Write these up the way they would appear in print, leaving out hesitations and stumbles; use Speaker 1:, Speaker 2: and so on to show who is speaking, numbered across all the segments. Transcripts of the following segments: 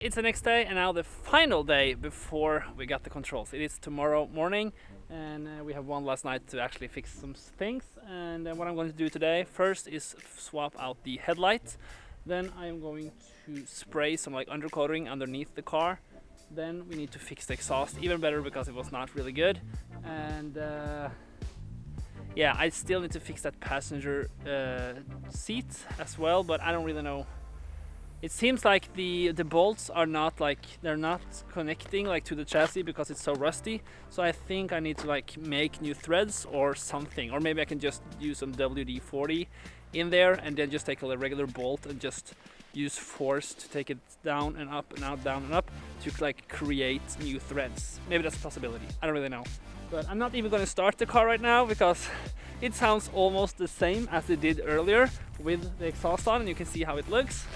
Speaker 1: It's the next day and now the final day before we got the controls. It is tomorrow morning and we have one last night to actually fix some things. And what I'm going to do today first is swap out the headlight. Then I'm going to spray some like undercoating underneath the car. Then we need to fix the exhaust even better because it was not really good. And yeah, I still need to fix that passenger seat as well, but I don't really know. It seems like the bolts are not like, they're not connecting like to the chassis because it's so rusty. So I think I need to like make new threads or something, or maybe I can just use some WD-40 in there and then just take a regular bolt and just use force to take it down and up and out, down and up to like create new threads. Maybe that's a possibility. I don't really know. But I'm not even going to start the car right now because it sounds almost the same as it did earlier with the exhaust on, and you can see how it looks.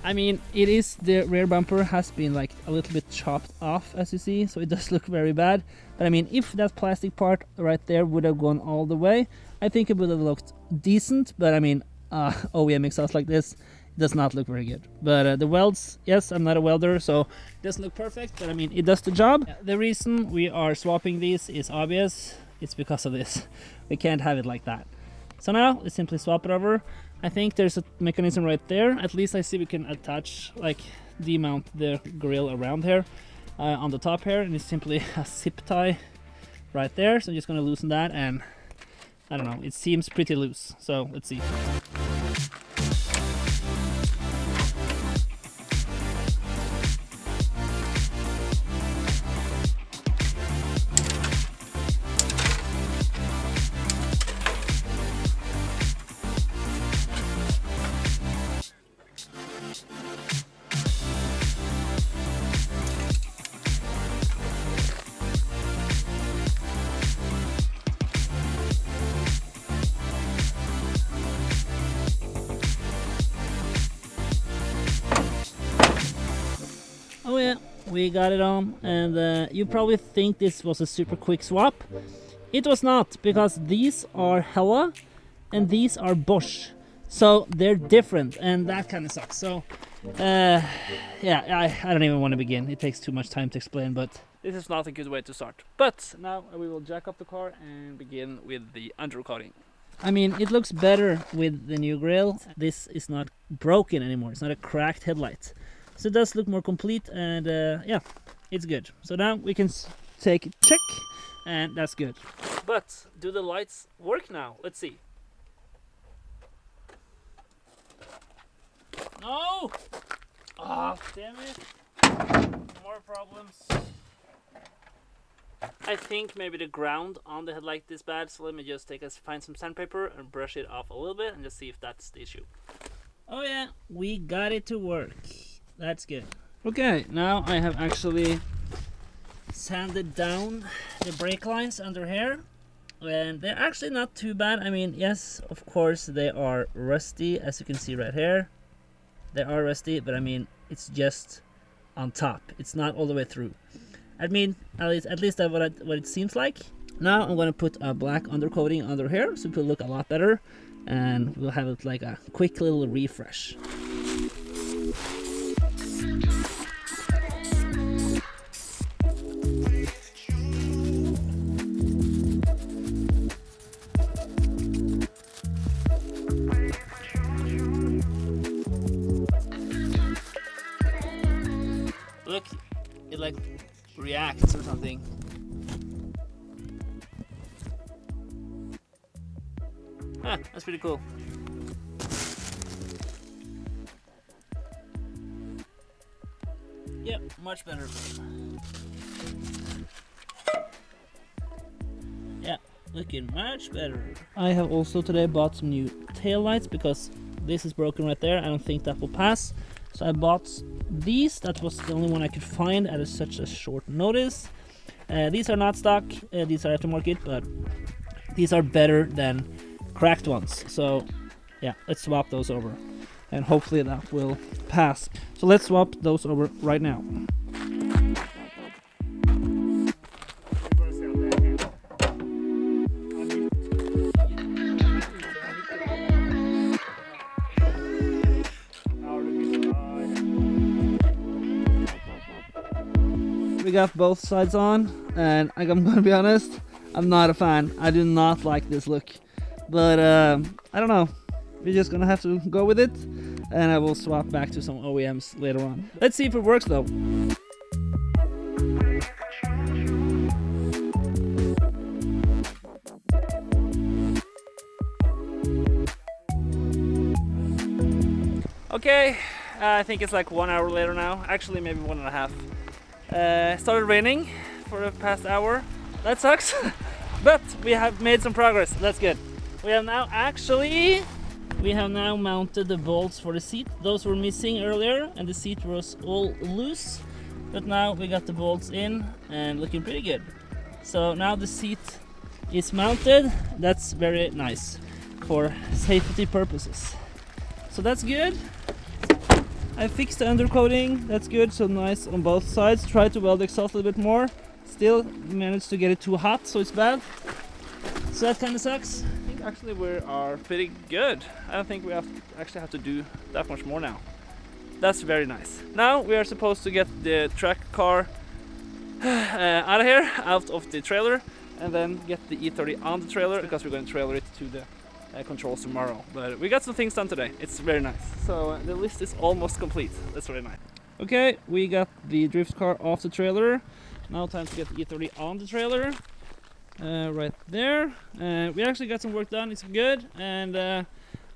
Speaker 1: I mean, it is, the rear bumper has been like a little bit chopped off, as you see, so it does look very bad. But I mean, if that plastic part right there would have gone all the way, I think it would have looked decent. But I mean, OEM exhaust like this does not look very good. But the welds, yes, I'm not a welder, so it doesn't look perfect, but I mean, it does the job. The reason we are swapping these is obvious. It's because of this. We can't have it like that. So now let's simply swap it over. I think there's a mechanism right there. At least I see we can attach, like demount the grill around here on the top here, and it's simply a zip tie right there. So I'm just gonna loosen that, and I don't know, it seems pretty loose. So let's see. Oh yeah, we got it on, and you probably think this was a super quick swap. It was not, because these are Hella and these are Bosch, so they're different, and that kind of sucks. So yeah, I don't even want to begin. It takes too much time to explain, but this is not a good way to start. But now we will jack up the car and begin with the undercoating. I mean, it looks better with the new grille. This is not broken anymore. It's not a cracked headlight. So it does look more complete, and yeah, it's good. So now we can take a check, and that's good. But do the lights work now? Let's see. No! Ah, damn it. More problems. I think maybe the ground on the headlight is bad, so let me just find some sandpaper and brush it off a little bit and just see if that's the issue. Oh yeah, we got it to work. That's good. Okay, now I have actually sanded down the brake lines under here, and they're actually not too bad. I mean, yes, of course they are rusty, as you can see right here. They are rusty, but I mean, it's just on top. It's not all the way through. I mean, at least that's what it seems like. Now I'm gonna put a black undercoating under here, so it will look a lot better, and we'll have it like a quick little refresh. Look, it like reacts or something. Ah, that's pretty cool. Yep, much better. Yeah, looking much better. I have also today bought some new tail lights because this is broken right there. I don't think that will pass. So I bought these. That was the only one I could find at such a short notice. These are not stock. These are aftermarket, but these are better than cracked ones. So yeah, let's swap those over, and hopefully that will pass. So let's swap those over right now. we got both sides on, and I'm gonna be honest, I'm not a fan. I do not like this look, but I don't know. We're just gonna have to go with it, and I will swap back to some OEMs later on. Let's see if it works though. Okay, I think it's like 1 hour later now. Actually, maybe 1.5. It started raining for the past hour. That sucks, but we have made some progress. That's good. We have now mounted the bolts for the seat. Those were missing earlier, and the seat was all loose. But now we got the bolts in and looking pretty good. So now the seat is mounted. That's very nice for safety purposes. So that's good. I fixed the undercoating. That's good. So nice on both sides. Try to weld the exhaust a little bit more. Still managed to get it too hot, so it's bad. So that kind of sucks. I think actually we are pretty good. I don't think we actually have to do that much more now. That's very nice. Now we are supposed to get the track car out of here, out of the trailer, and then get the E30 on the trailer, because we're going to trailer it to the controls tomorrow. But we got some things done today. It's very nice. So the list is almost complete. That's very nice. Okay, we got the drift car off the trailer. Now time to get the E30 on the trailer. Right there. We actually got some work done. It's good. And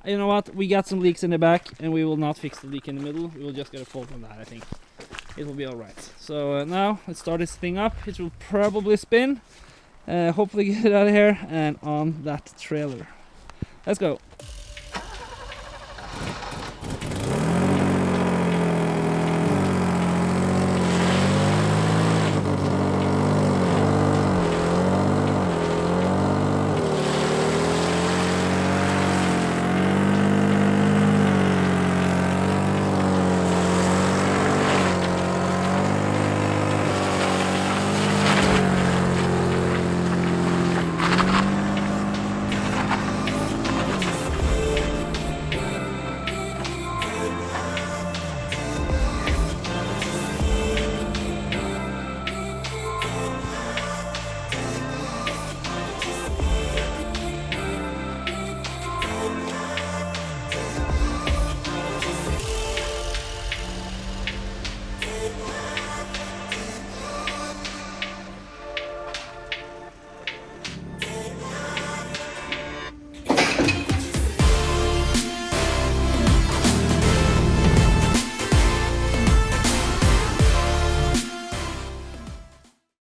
Speaker 1: you know what? We got some leaks in the back, and we will not fix the leak in the middle. We will just get a fault on that, I think. It will be alright. So now let's start this thing up. It will probably spin. Hopefully get it out of here and on that trailer. Let's go.